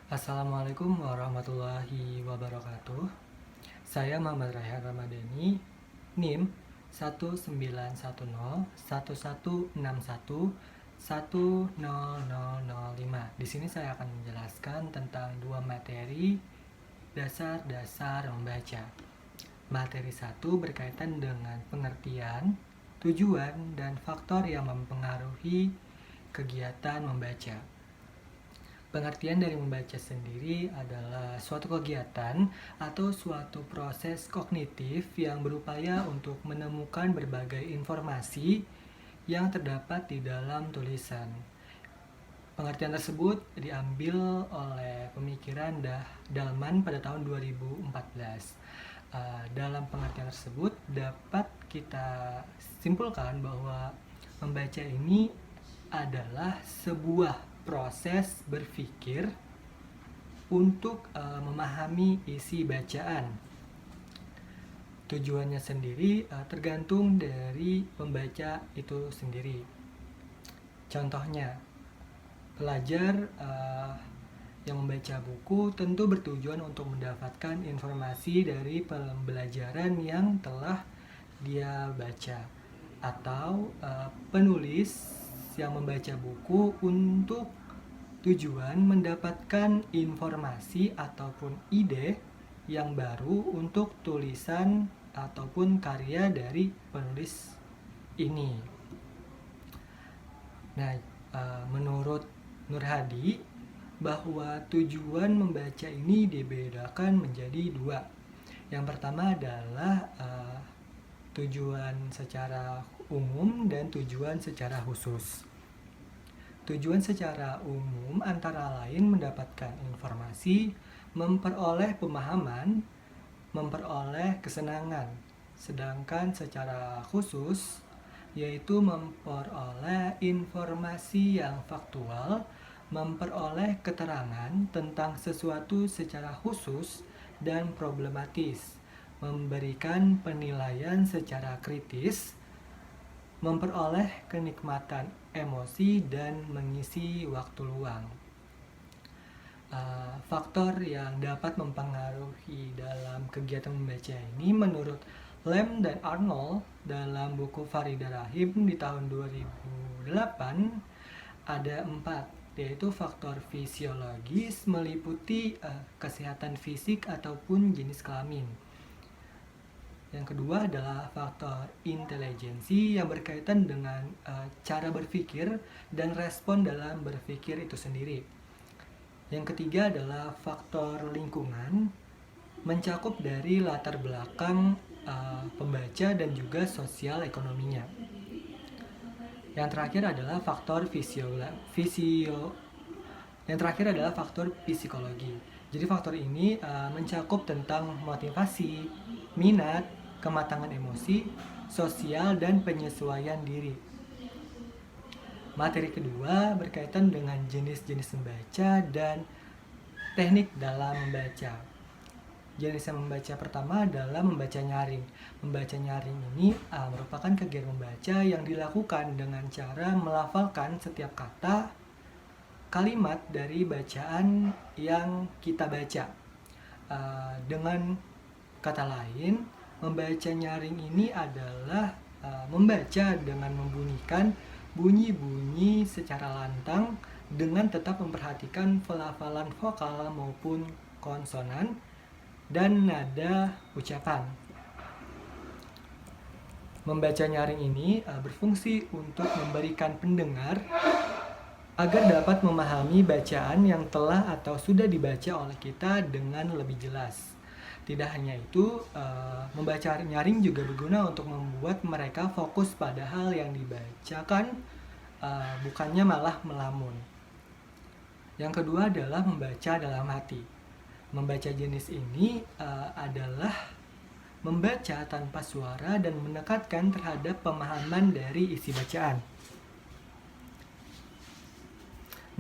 Assalamualaikum warahmatullahi wabarakatuh. Saya Muhammad Raihan Ramadhani, NIM 1911161100005. Di sini saya akan menjelaskan tentang dua materi dasar-dasar membaca. Materi 1 berkaitan dengan pengertian, tujuan, dan faktor yang mempengaruhi kegiatan membaca. Pengertian dari membaca sendiri adalah suatu kegiatan atau suatu proses kognitif yang berupaya untuk menemukan berbagai informasi yang terdapat di dalam tulisan. Pengertian tersebut diambil oleh pemikiran Dahlman pada tahun 2014. Dalam pengertian tersebut dapat kita simpulkan bahwa membaca ini adalah sebuah proses berpikir untuk memahami isi bacaan. Tujuannya sendiri tergantung dari pembaca itu sendiri. Contohnya, pelajar yang membaca buku tentu bertujuan untuk mendapatkan informasi dari pembelajaran yang telah dia baca, atau penulis yang membaca buku untuk tujuan mendapatkan informasi ataupun ide yang baru untuk tulisan ataupun karya dari penulis ini. Nah, menurut Nur Hadi, bahwa tujuan membaca ini dibedakan menjadi dua. Yang pertama adalah tujuan secara umum dan tujuan secara khusus. Tujuan secara umum antara lain mendapatkan informasi, memperoleh pemahaman, memperoleh kesenangan. Sedangkan secara khusus yaitu memperoleh informasi yang faktual, memperoleh keterangan tentang sesuatu secara khusus dan problematis, memberikan penilaian secara kritis, memperoleh kenikmatan emosi, dan mengisi waktu luang. Faktor yang dapat mempengaruhi dalam kegiatan membaca ini menurut Lem dan Arnold dalam buku Faridah Rahim di tahun 2008 ada 4, yaitu faktor fisiologis meliputi kesehatan fisik ataupun jenis kelamin. Yang kedua adalah faktor intelijensi yang berkaitan dengan cara berpikir dan respon dalam berpikir itu sendiri. Yang ketiga adalah faktor lingkungan, mencakup dari latar belakang pembaca dan juga sosial ekonominya. Yang terakhir adalah faktor psikologi. Jadi faktor ini mencakup tentang motivasi, minat, kematangan emosi, sosial, dan penyesuaian diri. Materi kedua berkaitan dengan jenis-jenis membaca dan teknik dalam membaca. Jenis yang membaca pertama adalah membaca nyaring. Membaca nyaring ini merupakan kegiatan membaca yang dilakukan dengan cara melafalkan setiap kata, kalimat dari bacaan yang kita baca. Dengan kata lain, membaca nyaring ini adalah membaca dengan membunyikan bunyi-bunyi secara lantang dengan tetap memperhatikan pelafalan vokal maupun konsonan dan nada ucapan. Membaca nyaring ini berfungsi untuk memberikan pendengar agar dapat memahami bacaan yang telah atau sudah dibaca oleh kita dengan lebih jelas. Tidak hanya itu, membaca nyaring juga berguna untuk membuat mereka fokus pada hal yang dibacakan, bukannya malah melamun. Yang kedua adalah membaca dalam hati. Membaca jenis ini adalah membaca tanpa suara dan menekatkan terhadap pemahaman dari isi bacaan.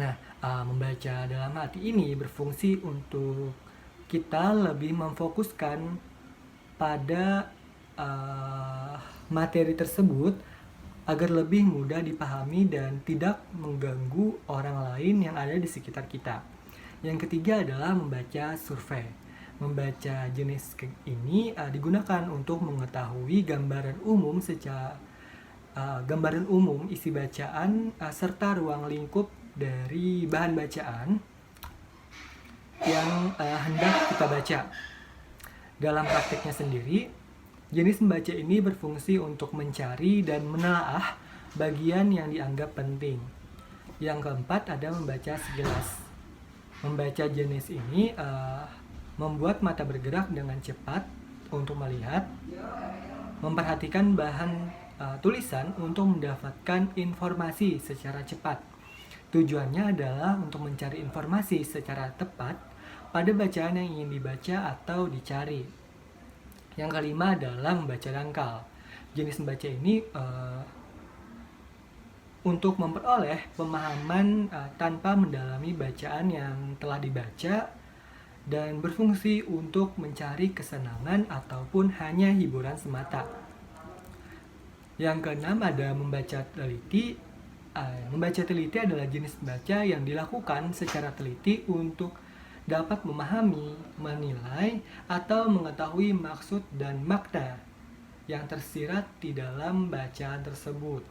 Nah, membaca dalam hati ini berfungsi untuk kita lebih memfokuskan pada materi tersebut agar lebih mudah dipahami dan tidak mengganggu orang lain yang ada di sekitar kita. Yang ketiga adalah membaca survei. Membaca jenis ini digunakan untuk mengetahui gambaran umum isi bacaan serta ruang lingkup dari bahan bacaan yang hendak kita baca. Dalam praktiknya sendiri, jenis membaca ini berfungsi untuk mencari dan menelaah bagian yang dianggap penting. Yang keempat ada membaca sekilas. Membaca jenis ini membuat mata bergerak dengan cepat untuk melihat, memperhatikan bahan tulisan untuk mendapatkan informasi secara cepat. Tujuannya adalah untuk mencari informasi secara tepat pada bacaan yang ingin dibaca atau dicari. Yang kelima adalah membaca dangkal. Jenis membaca ini untuk memperoleh pemahaman tanpa mendalami bacaan yang telah dibaca dan berfungsi untuk mencari kesenangan ataupun hanya hiburan semata. Yang keenam ada membaca teliti. Membaca teliti adalah jenis membaca yang dilakukan secara teliti untuk dapat memahami, menilai, atau mengetahui maksud dan makna yang tersirat di dalam bacaan tersebut.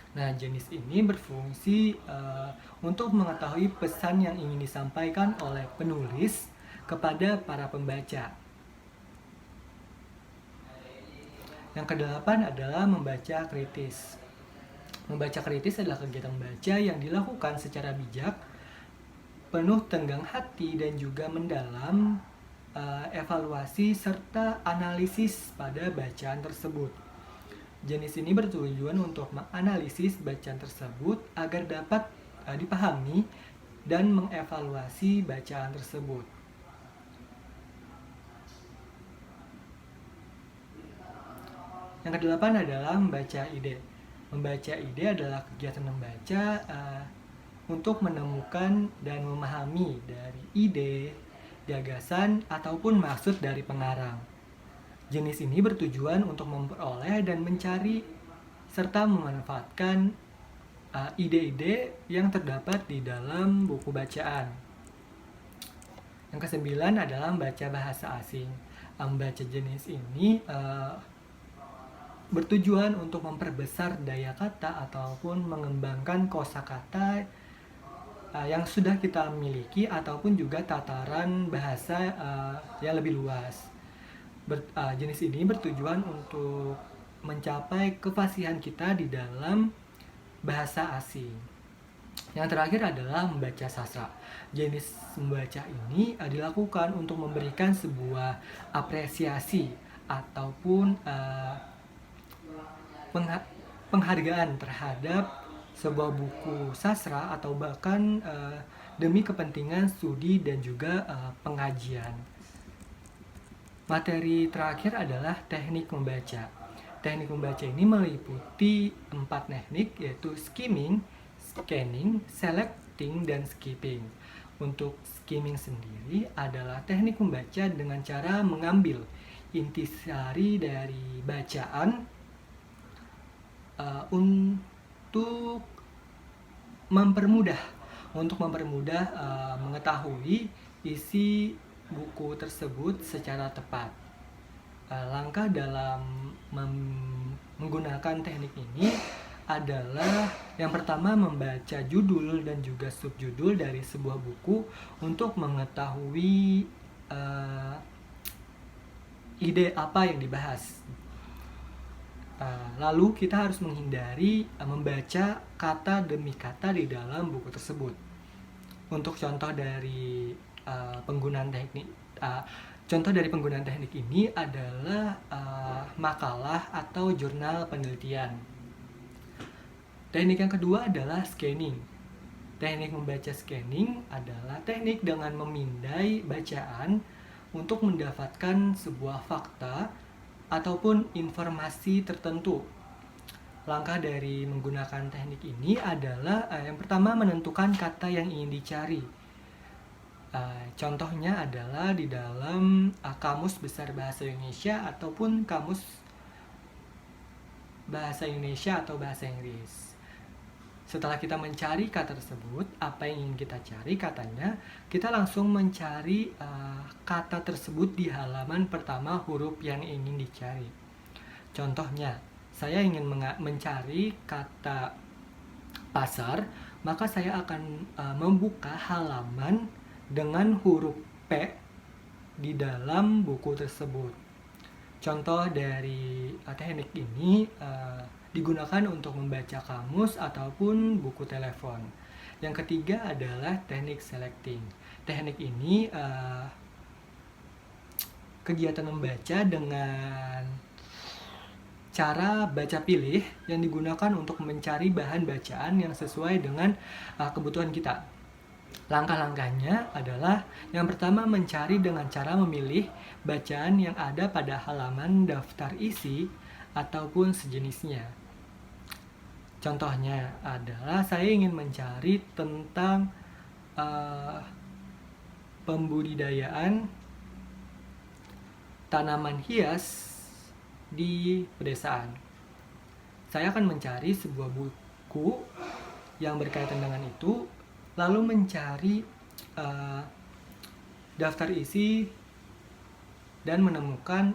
Nah, jenis ini berfungsi untuk mengetahui pesan yang ingin disampaikan oleh penulis kepada para pembaca. Yang kedelapan adalah membaca kritis. Membaca kritis adalah kegiatan membaca yang dilakukan secara bijak, penuh tenggang hati dan juga mendalam, evaluasi serta analisis pada bacaan tersebut. Jenis ini bertujuan untuk menganalisis bacaan tersebut agar dapat dipahami dan mengevaluasi bacaan tersebut. Yang kedelapan adalah membaca ide. Membaca ide adalah kegiatan membaca untuk menemukan dan memahami dari ide, gagasan, ataupun maksud dari pengarang. Jenis ini bertujuan untuk memperoleh dan mencari serta memanfaatkan ide-ide yang terdapat di dalam buku bacaan. Yang kesembilan adalah membaca bahasa asing. Membaca jenis ini bertujuan untuk memperbesar daya kata ataupun mengembangkan kosakata yang sudah kita miliki ataupun juga tataran bahasa yang lebih luas. Jenis ini bertujuan untuk mencapai kefasihan kita di dalam bahasa asing. Yang terakhir adalah membaca sastra. Jenis membaca ini dilakukan untuk memberikan sebuah apresiasi ataupun penghargaan terhadap sebuah buku sastra atau bahkan demi kepentingan studi dan juga pengajian. Materi terakhir adalah teknik membaca. Teknik membaca ini meliputi 4 teknik, yaitu skimming, scanning, selecting, dan skipping. Untuk skimming sendiri adalah teknik membaca dengan cara mengambil intisari dari bacaan untuk mempermudah mengetahui isi buku tersebut secara tepat. Langkah dalam menggunakan teknik ini adalah yang pertama membaca judul dan juga subjudul dari sebuah buku untuk mengetahui ide apa yang dibahas. Lalu kita harus menghindari membaca kata demi kata di dalam buku tersebut. Untuk contoh dari penggunaan teknik ini adalah makalah atau jurnal penelitian. Teknik yang kedua adalah scanning. Teknik membaca scanning adalah teknik dengan memindai bacaan untuk mendapatkan sebuah fakta ataupun informasi tertentu. Langkah dari menggunakan teknik ini adalah yang pertama menentukan kata yang ingin dicari. Contohnya adalah di dalam Kamus Besar Bahasa Indonesia ataupun Kamus Bahasa Indonesia atau Bahasa Inggris. Setelah kita mencari kata tersebut, apa yang ingin kita cari katanya, kita langsung mencari kata tersebut di halaman pertama huruf yang ingin dicari. Contohnya, saya ingin mencari kata pasar, maka saya akan membuka halaman dengan huruf P di dalam buku tersebut. Contoh dari teknik ini digunakan untuk membaca kamus ataupun buku telepon. Yang ketiga adalah teknik selecting. Teknik ini kegiatan membaca dengan cara baca pilih yang digunakan untuk mencari bahan bacaan yang sesuai dengan kebutuhan kita. Langkah-langkahnya adalah yang pertama mencari dengan cara memilih bacaan yang ada pada halaman daftar isi ataupun sejenisnya. Contohnya adalah saya ingin mencari tentang pembudidayaan tanaman hias di pedesaan. Saya akan mencari sebuah buku yang berkaitan dengan itu, lalu mencari daftar isi dan menemukan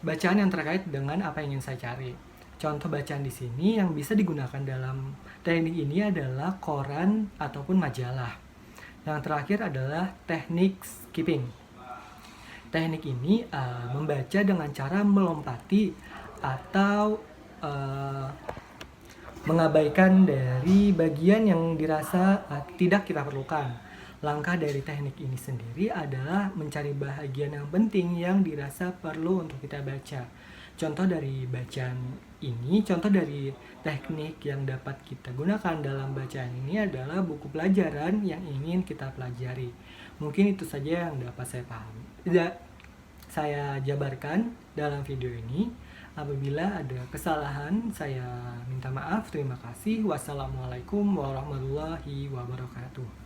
bacaan yang terkait dengan apa yang ingin saya cari. Contoh bacaan di sini yang bisa digunakan dalam teknik ini adalah koran ataupun majalah. Yang terakhir adalah teknik skipping. Teknik ini membaca dengan cara melompati atau mengabaikan dari bagian yang dirasa tidak kita perlukan. Langkah dari teknik ini sendiri adalah mencari bagian yang penting yang dirasa perlu untuk kita baca. Contoh dari teknik yang dapat kita gunakan dalam bacaan ini adalah buku pelajaran yang ingin kita pelajari. Mungkin itu saja yang dapat saya jabarkan dalam video ini. Apabila ada kesalahan, saya minta maaf. Terima kasih. Wassalamualaikum warahmatullahi wabarakatuh.